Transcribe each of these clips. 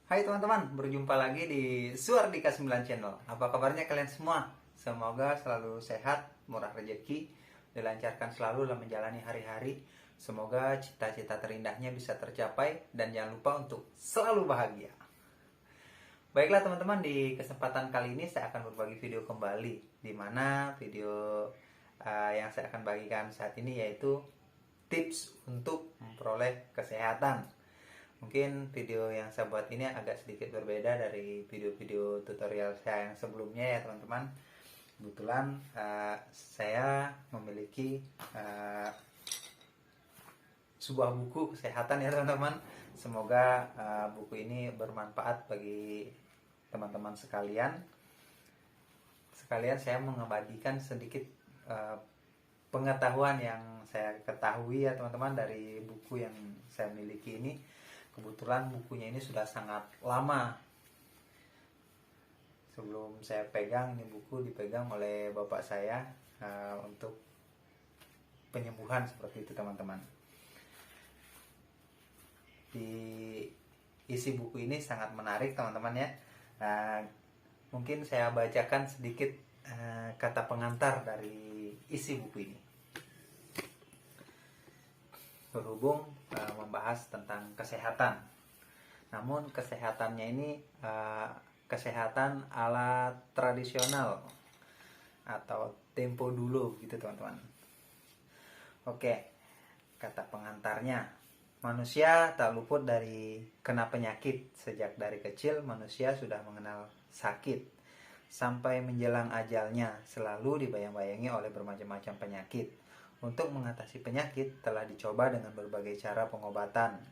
Hai teman-teman, berjumpa lagi di Suardika 9 Channel. Apa kabarnya kalian semua? Semoga selalu sehat, murah rezeki, dilancarkan selalu dalam menjalani hari-hari. Semoga cita-cita terindahnya bisa tercapai dan jangan lupa untuk selalu bahagia. Baiklah teman-teman, di kesempatan kali ini saya akan berbagi video kembali, di mana video yang saya akan bagikan saat ini yaitu tips untuk memperoleh kesehatan. Mungkin video yang saya buat ini agak sedikit berbeda dari video-video tutorial saya yang sebelumnya ya teman-teman. Kebetulan saya memiliki sebuah buku kesehatan ya teman-teman. Semoga buku ini bermanfaat bagi teman-teman sekalian. Sekalian saya mengabadikan sedikit pengetahuan yang saya ketahui ya teman-teman dari buku yang saya miliki ini. Kebetulan bukunya ini sudah sangat lama. Sebelum saya pegang, ini buku dipegang oleh bapak saya untuk penyembuhan seperti itu teman-teman. Di isi buku ini sangat menarik teman-teman ya. Mungkin saya bacakan sedikit kata pengantar dari isi buku ini. Berhubung membahas tentang kesehatan. Namun kesehatannya ini kesehatan ala tradisional atau tempo dulu gitu teman-teman. Oke, kata pengantarnya. Manusia tak luput dari kena penyakit. Sejak dari kecil manusia sudah mengenal sakit. Sampai menjelang ajalnya selalu dibayang-bayangi oleh bermacam-macam penyakit. Untuk mengatasi penyakit telah dicoba dengan berbagai cara pengobatan.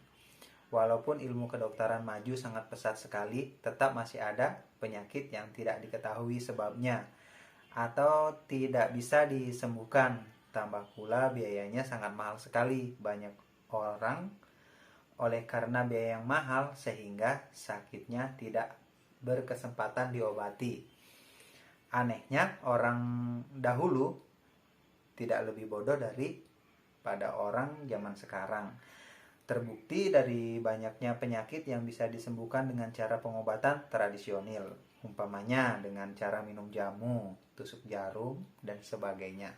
Walaupun ilmu kedokteran maju sangat pesat sekali, tetap masih ada penyakit yang tidak diketahui sebabnya atau tidak bisa disembuhkan. Tambah pula biayanya sangat mahal sekali. Banyak orang oleh karena biaya yang mahal sehingga sakitnya tidak berkesempatan diobati. Anehnya orang dahulu tidak lebih bodoh daripada orang zaman sekarang. Terbukti dari banyaknya penyakit yang bisa disembuhkan dengan cara pengobatan tradisional, umpamanya dengan cara minum jamu, tusuk jarum, dan sebagainya.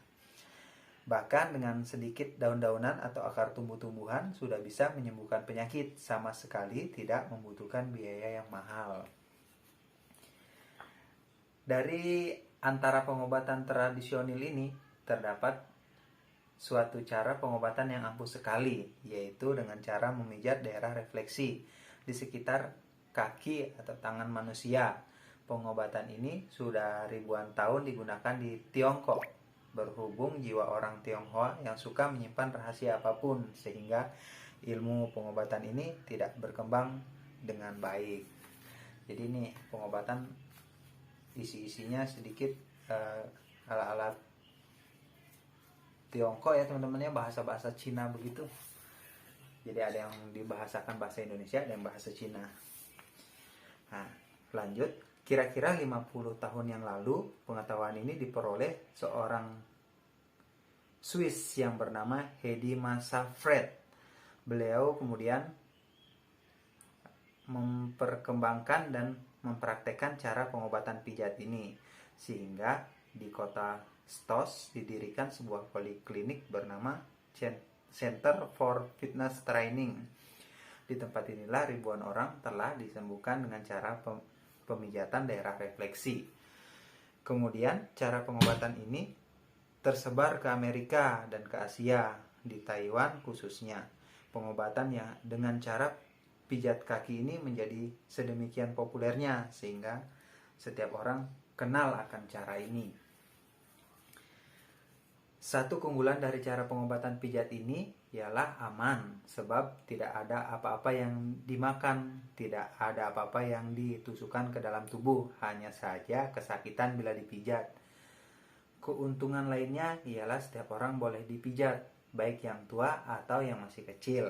Bahkan dengan sedikit daun-daunan atau akar tumbuh-tumbuhan sudah bisa menyembuhkan penyakit, sama sekali tidak membutuhkan biaya yang mahal. Dari antara pengobatan tradisional ini terdapat suatu cara pengobatan yang ampuh sekali, yaitu dengan cara memijat daerah refleksi di sekitar kaki atau tangan manusia. Pengobatan ini sudah ribuan tahun digunakan di Tiongkok. Berhubung jiwa orang Tionghoa yang suka menyimpan rahasia apapun, sehingga ilmu pengobatan ini tidak berkembang dengan baik. Jadi ini pengobatan isi-isinya sedikit ala-ala Tiongkok ya teman-teman ya, bahasa-bahasa Cina begitu. Jadi ada yang dibahasakan bahasa Indonesia, ada yang bahasa Cina. Nah, lanjut. Kira-kira 50 tahun yang lalu, pengetahuan ini diperoleh seorang Swiss yang bernama Hedi Massafred. Beliau kemudian memperkembangkan dan mempraktekkan cara pengobatan pijat ini, sehingga di kota Stos didirikan sebuah poliklinik bernama Center for Fitness Training. Di tempat inilah ribuan orang telah disembuhkan dengan cara pemijatan daerah refleksi. Kemudian cara pengobatan ini tersebar ke Amerika dan ke Asia, di Taiwan khususnya. Pengobatan yang dengan cara pijat kaki ini menjadi sedemikian populernya sehingga setiap orang kenal akan cara ini. Satu keunggulan dari cara pengobatan pijat ini ialah aman, sebab tidak ada apa-apa yang dimakan, tidak ada apa-apa yang ditusukkan ke dalam tubuh, hanya saja kesakitan bila dipijat. Keuntungan lainnya ialah setiap orang boleh dipijat, baik yang tua atau yang masih kecil.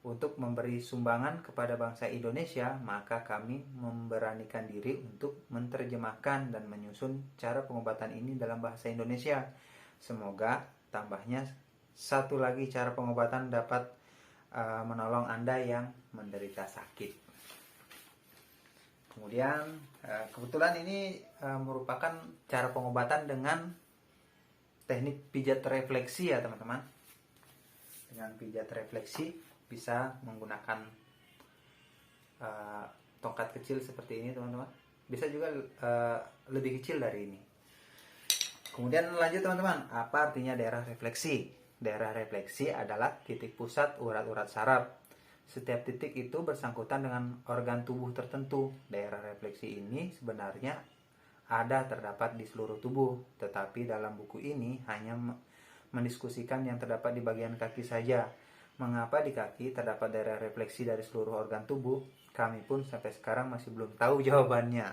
Untuk memberi sumbangan kepada bangsa Indonesia, maka kami memberanikan diri untuk menerjemahkan dan menyusun cara pengobatan ini dalam bahasa Indonesia. Semoga tambahnya satu lagi cara pengobatan dapat menolong Anda yang menderita sakit. Kemudian kebetulan ini merupakan cara pengobatan dengan teknik pijat refleksi ya teman-teman. Dengan pijat refleksi bisa menggunakan tongkat kecil seperti ini teman-teman. Bisa juga lebih kecil dari ini. Kemudian lanjut teman-teman, apa artinya daerah refleksi? Daerah refleksi adalah titik pusat urat-urat saraf. Setiap titik itu bersangkutan dengan organ tubuh tertentu. Daerah refleksi ini sebenarnya ada terdapat di seluruh tubuh, tetapi dalam buku ini hanya mendiskusikan yang terdapat di bagian kaki saja. Mengapa di kaki terdapat daerah refleksi dari seluruh organ tubuh? Kami pun sampai sekarang masih belum tahu jawabannya.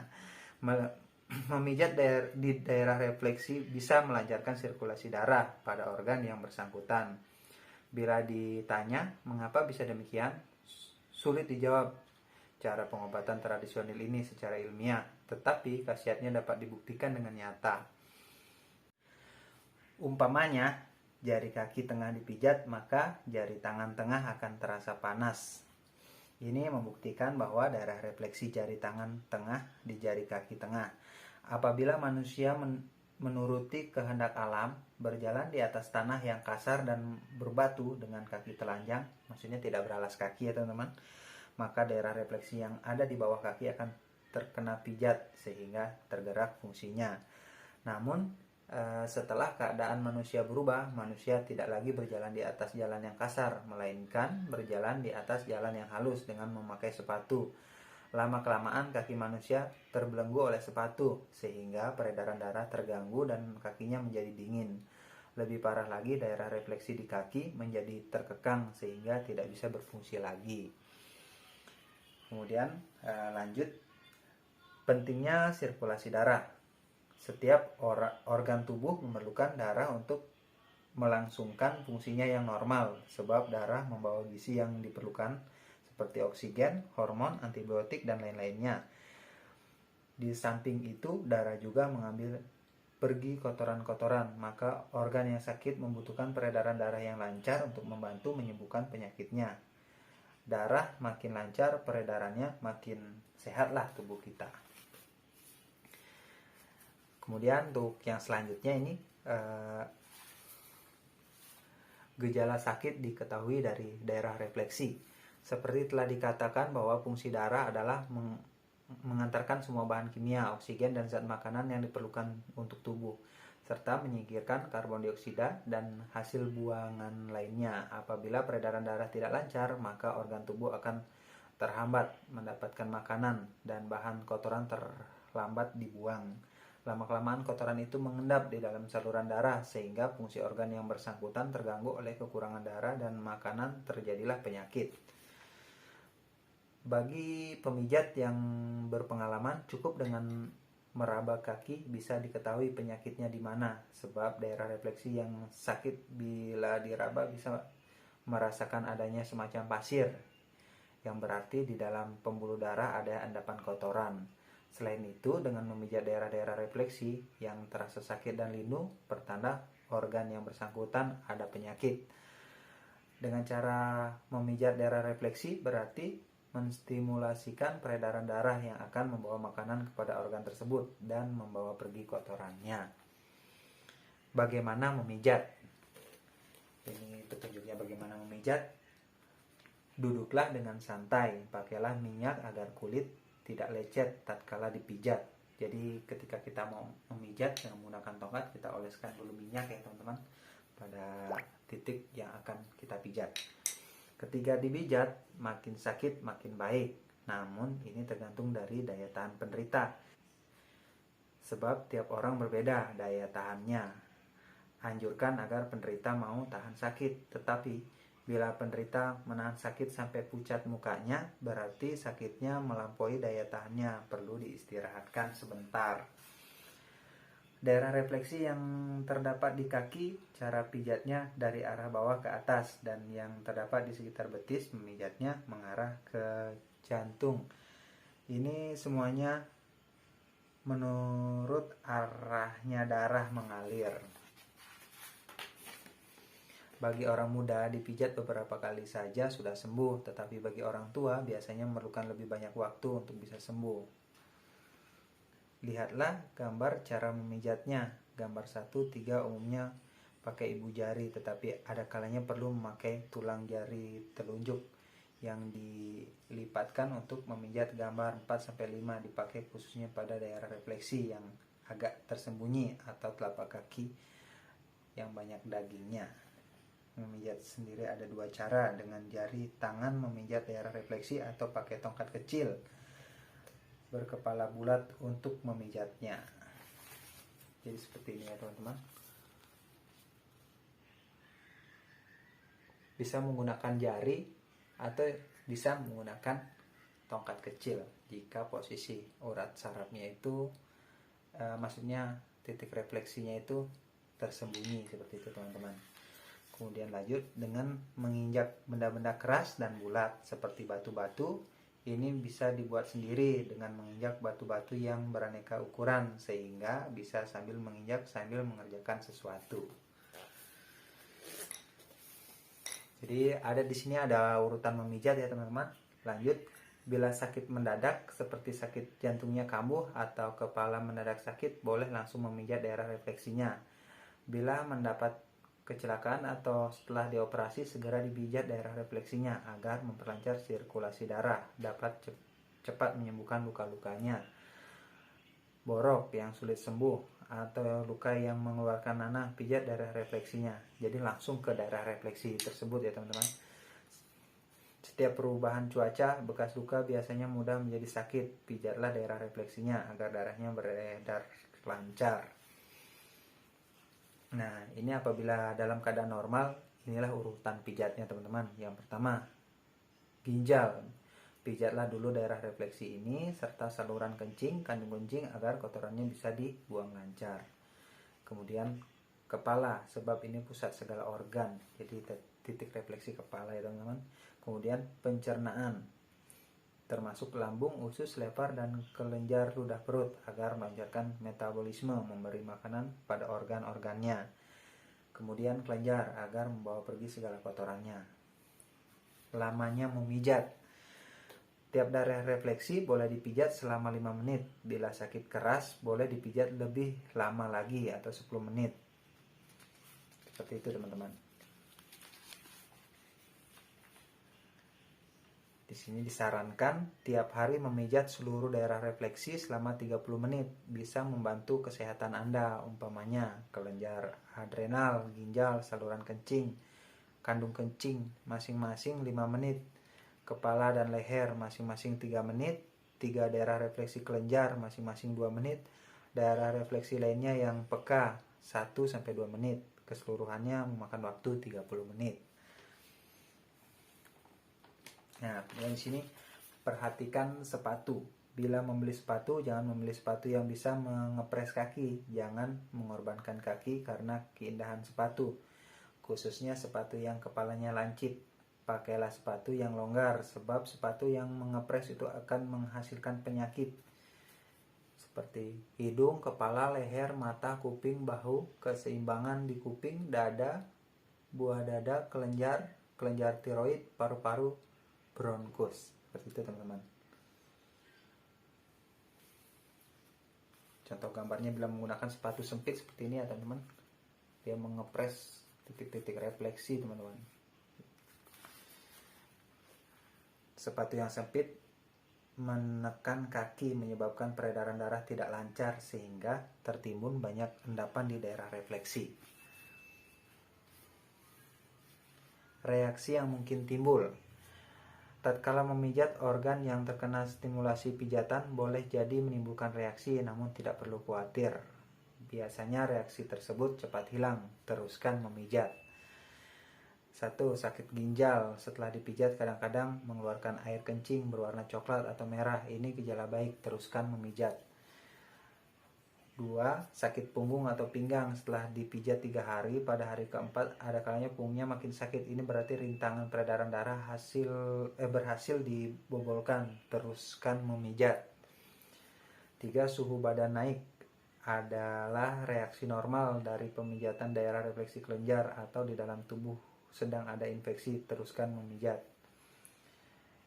Memijat di daerah refleksi bisa melancarkan sirkulasi darah pada organ yang bersangkutan. Bila ditanya mengapa bisa demikian, sulit dijawab cara pengobatan tradisional ini secara ilmiah, tetapi khasiatnya dapat dibuktikan dengan nyata. Umpamanya, jari kaki tengah dipijat, maka jari tangan tengah akan terasa panas. Ini membuktikan bahwa daerah refleksi jari tangan tengah di jari kaki tengah. Apabila manusia menuruti kehendak alam, berjalan di atas tanah yang kasar dan berbatu dengan kaki telanjang, maksudnya tidak beralas kaki ya teman-teman, maka daerah refleksi yang ada di bawah kaki akan terkena pijat sehingga tergerak fungsinya. Namun setelah keadaan manusia berubah, manusia tidak lagi berjalan di atas jalan yang kasar, melainkan berjalan di atas jalan yang halus dengan memakai sepatu. Lama-kelamaan kaki manusia terbelenggu oleh sepatu, sehingga peredaran darah terganggu dan kakinya menjadi dingin. Lebih parah lagi, daerah refleksi di kaki menjadi terkekang sehingga tidak bisa berfungsi lagi. Kemudian lanjut, pentingnya sirkulasi darah. Setiap organ tubuh memerlukan darah untuk melangsungkan fungsinya yang normal, sebab darah membawa gizi yang diperlukan seperti oksigen, hormon, antibiotik, dan lain-lainnya. Di samping itu, darah juga mengambil pergi kotoran-kotoran, maka organ yang sakit membutuhkan peredaran darah yang lancar untuk membantu menyembuhkan penyakitnya. Darah makin lancar peredarannya, makin sehatlah tubuh kita. Kemudian untuk yang selanjutnya ini gejala sakit diketahui dari daerah refleksi. Seperti telah dikatakan bahwa fungsi darah adalah mengantarkan semua bahan kimia, oksigen, dan zat makanan yang diperlukan untuk tubuh, serta menyingkirkan karbon dioksida dan hasil buangan lainnya. Apabila peredaran darah tidak lancar, maka organ tubuh akan terhambat mendapatkan makanan dan bahan kotoran terlambat dibuang. Lama-kelamaan kotoran itu mengendap di dalam saluran darah sehingga fungsi organ yang bersangkutan terganggu oleh kekurangan darah dan makanan, terjadilah penyakit. Bagi pemijat yang berpengalaman, cukup dengan meraba kaki bisa diketahui penyakitnya di mana, sebab daerah refleksi yang sakit bila diraba bisa merasakan adanya semacam pasir, yang berarti di dalam pembuluh darah ada endapan kotoran. Selain itu, dengan memijat daerah-daerah refleksi yang terasa sakit dan linu, pertanda organ yang bersangkutan ada penyakit. Dengan cara memijat daerah refleksi berarti menstimulasikan peredaran darah yang akan membawa makanan kepada organ tersebut dan membawa pergi kotorannya. Bagaimana memijat? Ini petunjuknya bagaimana memijat. Duduklah dengan santai, pakailah minyak agar kulit tidak lecet tatkala dipijat. Jadi ketika kita mau memijat dengan menggunakan tongkat, kita oleskan dulu minyak ya teman-teman pada titik yang akan kita pijat. Ketika dipijat, makin sakit makin baik. Namun ini tergantung dari daya tahan penderita. Sebab tiap orang berbeda daya tahannya. Anjurkan agar penderita mau tahan sakit, tetapi bila penderita menahan sakit sampai pucat mukanya, berarti sakitnya melampaui daya tahannya, perlu diistirahatkan sebentar. Daerah refleksi yang terdapat di kaki, cara pijatnya dari arah bawah ke atas, dan yang terdapat di sekitar betis, memijatnya mengarah ke jantung. Ini semuanya menurut arahnya darah mengalir. Bagi orang muda dipijat beberapa kali saja sudah sembuh, tetapi bagi orang tua biasanya memerlukan lebih banyak waktu untuk bisa sembuh. Lihatlah gambar cara memijatnya. Gambar 1, 3 umumnya pakai ibu jari, tetapi ada kalanya perlu memakai tulang jari telunjuk yang dilipatkan untuk memijat gambar 4-5, dipakai khususnya pada daerah refleksi yang agak tersembunyi atau telapak kaki yang banyak dagingnya. Memijat sendiri ada 2 cara, dengan jari tangan memijat daerah refleksi atau pakai tongkat kecil berkepala bulat untuk memijatnya. Jadi seperti ini ya teman-teman. Bisa menggunakan jari atau bisa menggunakan tongkat kecil jika posisi urat sarafnya itu maksudnya titik refleksinya itu tersembunyi, seperti itu teman-teman. Kemudian lanjut dengan menginjak benda-benda keras dan bulat seperti batu-batu. Ini bisa dibuat sendiri dengan menginjak batu-batu yang beraneka ukuran, sehingga bisa sambil menginjak sambil mengerjakan sesuatu. Jadi ada di sini ada urutan memijat ya teman-teman. Lanjut, bila sakit mendadak seperti sakit jantungnya kambuh atau kepala mendadak sakit, boleh langsung memijat daerah refleksinya. Bila mendapat kecelakaan atau setelah dioperasi, segera dipijat daerah refleksinya agar memperlancar sirkulasi darah, dapat cepat menyembuhkan luka-lukanya. Borok yang sulit sembuh atau luka yang mengeluarkan nanah, pijat daerah refleksinya. Jadi langsung ke daerah refleksi tersebut ya teman-teman. Setiap perubahan cuaca, bekas luka biasanya mudah menjadi sakit. Pijatlah daerah refleksinya agar darahnya beredar lancar. Nah, ini apabila dalam keadaan normal, inilah urutan pijatnya teman-teman. Yang pertama, ginjal. Pijatlah dulu daerah refleksi ini serta saluran kencing, kandung kencing agar kotorannya bisa dibuang lancar. Kemudian kepala, sebab ini pusat segala organ. Jadi titik refleksi kepala ya teman-teman. Kemudian pencernaan, termasuk lambung, usus, lever, dan kelenjar ludah perut agar melancarkan metabolisme, memberi makanan pada organ-organnya. Kemudian kelenjar agar membawa pergi segala kotorannya. Lamanya memijat. Tiap daerah refleksi boleh dipijat selama 5 menit. Bila sakit keras, boleh dipijat lebih lama lagi atau 10 menit. Seperti itu teman-teman. Di sini disarankan tiap hari memijat seluruh daerah refleksi selama 30 menit. Bisa membantu kesehatan Anda, umpamanya kelenjar adrenal, ginjal, saluran kencing, kandung kencing masing-masing 5 menit. Kepala dan leher masing-masing 3 menit, 3 daerah refleksi kelenjar masing-masing 2 menit, daerah refleksi lainnya yang peka 1-2 menit. Keseluruhannya memakan waktu 30 menit. Nah, di sini perhatikan sepatu. Bila membeli sepatu, jangan membeli sepatu yang bisa mengepres kaki. Jangan mengorbankan kaki karena keindahan sepatu. Khususnya sepatu yang kepalanya lancip. Pakailah sepatu yang longgar, sebab sepatu yang mengepres itu akan menghasilkan penyakit seperti hidung, kepala, leher, mata, kuping, bahu, keseimbangan di kuping, dada, buah dada, kelenjar, kelenjar tiroid, paru-paru, bronkus. Seperti itu teman-teman. Contoh gambarnya bila menggunakan sepatu sempit seperti ini ya teman-teman. Dia mengepres titik-titik refleksi teman-teman. Sepatu yang sempit menekan kaki menyebabkan peredaran darah tidak lancar sehingga tertimbun banyak endapan di daerah refleksi. Reaksi yang mungkin timbul. Tatkala memijat organ yang terkena stimulasi pijatan boleh jadi menimbulkan reaksi, namun tidak perlu khawatir. Biasanya reaksi tersebut cepat hilang, teruskan memijat. 1. Sakit ginjal. Setelah dipijat kadang-kadang mengeluarkan air kencing berwarna coklat atau merah. Ini gejala baik, teruskan memijat. 2. Sakit punggung atau pinggang. Setelah dipijat 3 hari, pada hari keempat ada kalanya punggungnya makin sakit. Ini berarti rintangan peredaran darah berhasil dibobolkan, teruskan memijat. 3. Suhu badan naik. Adalah reaksi normal dari pemijatan daerah refleksi kelenjar atau di dalam tubuh sedang ada infeksi, teruskan memijat.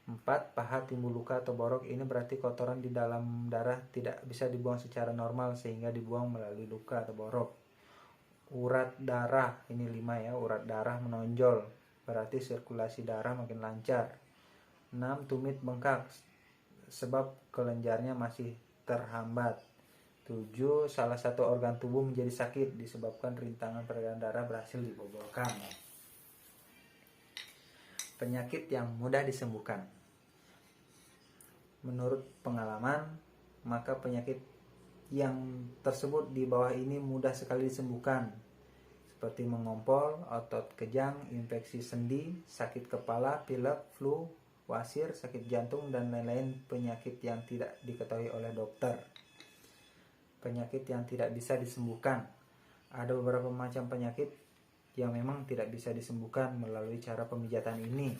4. Paha timbul luka atau borok. Ini berarti kotoran di dalam darah tidak bisa dibuang secara normal sehingga dibuang melalui luka atau borok. Urat darah, ini 5 ya, urat darah menonjol, berarti sirkulasi darah makin lancar. 6. Tumit bengkak sebab kelenjarnya masih terhambat. 7. Salah satu organ tubuh menjadi sakit disebabkan rintangan peredaran darah berhasil dibobolkan. Penyakit yang mudah disembuhkan. Menurut pengalaman, maka penyakit yang tersebut di bawah ini mudah sekali disembuhkan, seperti mengompol, otot kejang, infeksi sendi, sakit kepala, pilek, flu, wasir, sakit jantung, dan lain-lain penyakit yang tidak diketahui oleh dokter. Penyakit yang tidak bisa disembuhkan. Ada beberapa macam penyakit yang memang tidak bisa disembuhkan melalui cara pemijatan ini.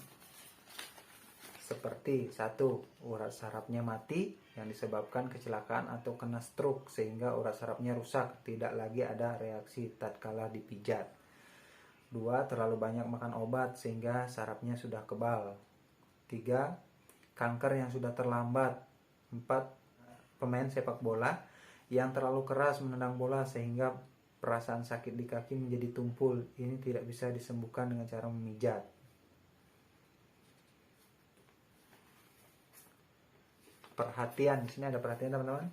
Seperti 1. Urat sarafnya mati yang disebabkan kecelakaan atau kena stroke sehingga urat sarafnya rusak, tidak lagi ada reaksi tatkala dipijat. 2. Terlalu banyak makan obat sehingga sarafnya sudah kebal. 3. Kanker yang sudah terlambat. 4. Pemain sepak bola yang terlalu keras menendang bola sehingga perasaan sakit di kaki menjadi tumpul. Ini tidak bisa disembuhkan dengan cara memijat. Perhatian, di sini ada perhatian teman-teman.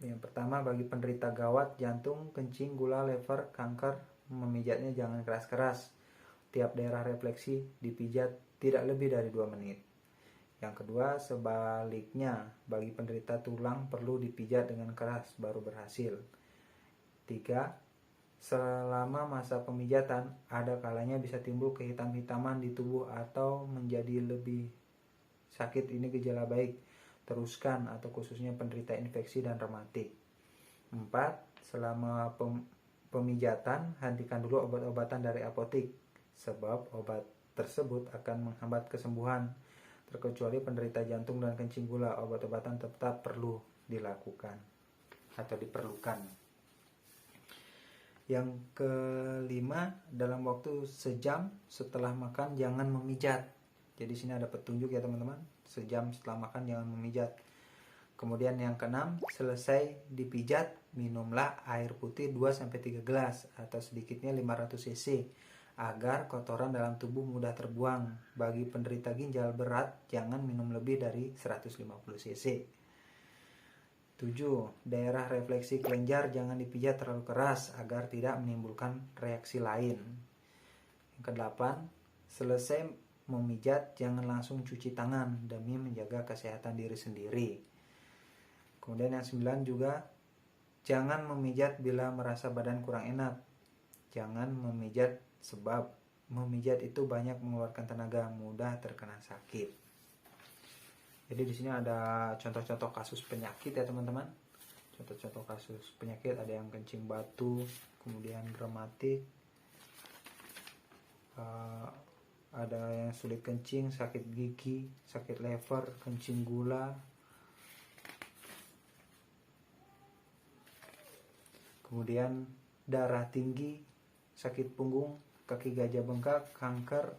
Yang pertama, bagi penderita gawat, jantung, kencing, gula, lever, kanker, memijatnya jangan keras-keras. Tiap daerah refleksi dipijat tidak lebih dari 2 menit. Yang kedua, sebaliknya, bagi penderita tulang perlu dipijat dengan keras baru berhasil. 3. Selama masa pemijatan, ada kalanya bisa timbul kehitam-hitaman di tubuh atau menjadi lebih sakit. Ini gejala baik. Teruskan atau khususnya penderita infeksi dan rematik. 4. Selama pemijatan, hentikan dulu obat-obatan dari apotik, sebab obat tersebut akan menghambat kesembuhan. Terkecuali penderita jantung dan kencing gula, obat-obatan tetap perlu dilakukan atau diperlukan. Yang kelima, dalam waktu sejam setelah makan jangan memijat. Jadi sini ada petunjuk ya teman-teman. Sejam setelah makan jangan memijat. Kemudian yang keenam, selesai dipijat minumlah air putih 2-3 gelas atau sedikitnya 500 cc agar kotoran dalam tubuh mudah terbuang. Bagi penderita ginjal berat jangan minum lebih dari 150 cc. 7. Daerah refleksi kelenjar jangan dipijat terlalu keras agar tidak menimbulkan reaksi lain. Yang ke-8, selesai memijat jangan langsung cuci tangan demi menjaga kesehatan diri sendiri. Kemudian yang 9 juga, jangan memijat bila merasa badan kurang enak. Jangan memijat sebab memijat itu banyak mengeluarkan tenaga, mudah terkena sakit. Jadi di sini ada contoh-contoh kasus penyakit ya teman-teman. Contoh-contoh kasus penyakit ada yang kencing batu, kemudian rematik, ada yang sulit kencing, sakit gigi, sakit lever, kencing gula, kemudian darah tinggi, sakit punggung, kaki gajah bengkak, kanker,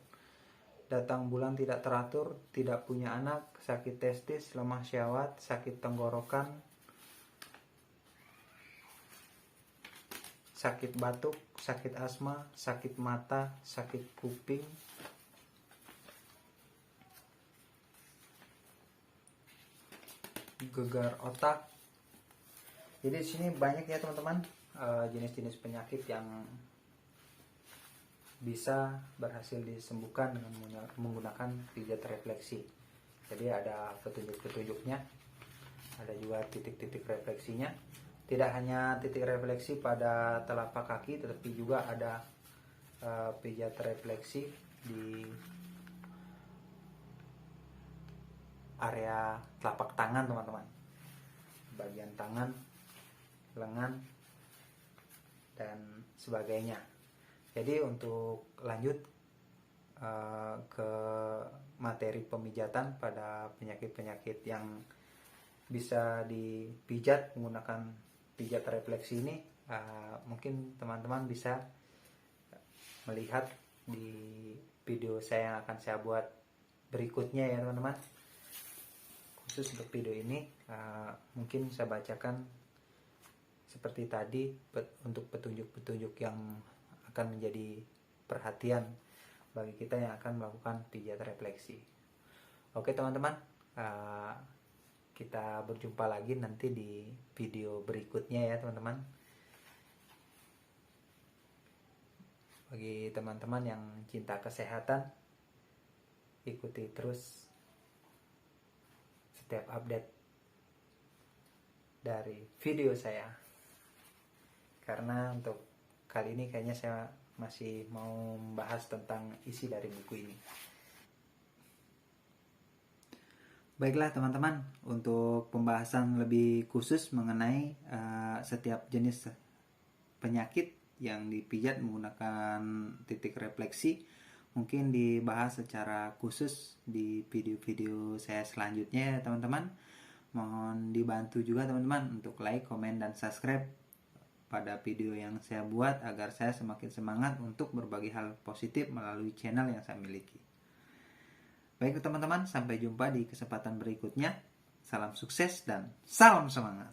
datang bulan tidak teratur, tidak punya anak, sakit testis, lemah syahwat, sakit tenggorokan, sakit batuk, sakit asma, sakit mata, sakit kuping, gegar otak. Jadi di sini banyak ya teman-teman jenis-jenis penyakit yang bisa berhasil disembuhkan dengan menggunakan pijat refleksi. Jadi ada petunjuk-petunjuknya, ada juga titik-titik refleksinya. Tidak hanya titik refleksi pada telapak kaki, tetapi juga ada pijat refleksi di area telapak tangan teman-teman, bagian tangan, lengan, dan sebagainya. Jadi untuk lanjut ke materi pemijatan pada penyakit-penyakit yang bisa dipijat menggunakan pijat refleksi ini, mungkin teman-teman bisa melihat di video saya yang akan saya buat berikutnya ya teman-teman. Khusus untuk video ini mungkin saya bacakan seperti tadi untuk petunjuk-petunjuk yang akan menjadi perhatian bagi kita yang akan melakukan pijat refleksi. Oke teman-teman, kita berjumpa lagi nanti di video berikutnya ya teman-teman. Bagi teman-teman yang cinta kesehatan, ikuti terus setiap update dari video saya, karena untuk kali ini kayaknya saya masih mau membahas tentang isi dari buku ini. Baiklah teman-teman, untuk pembahasan lebih khusus mengenai setiap jenis penyakit yang dipijat menggunakan titik refleksi mungkin dibahas secara khusus di video-video saya selanjutnya ya teman-teman. Mohon dibantu juga teman-teman untuk like, komen, dan subscribe pada video yang saya buat agar saya semakin semangat untuk berbagi hal positif melalui channel yang saya miliki. Baik teman-teman, sampai jumpa di kesempatan berikutnya. Salam sukses dan salam semangat.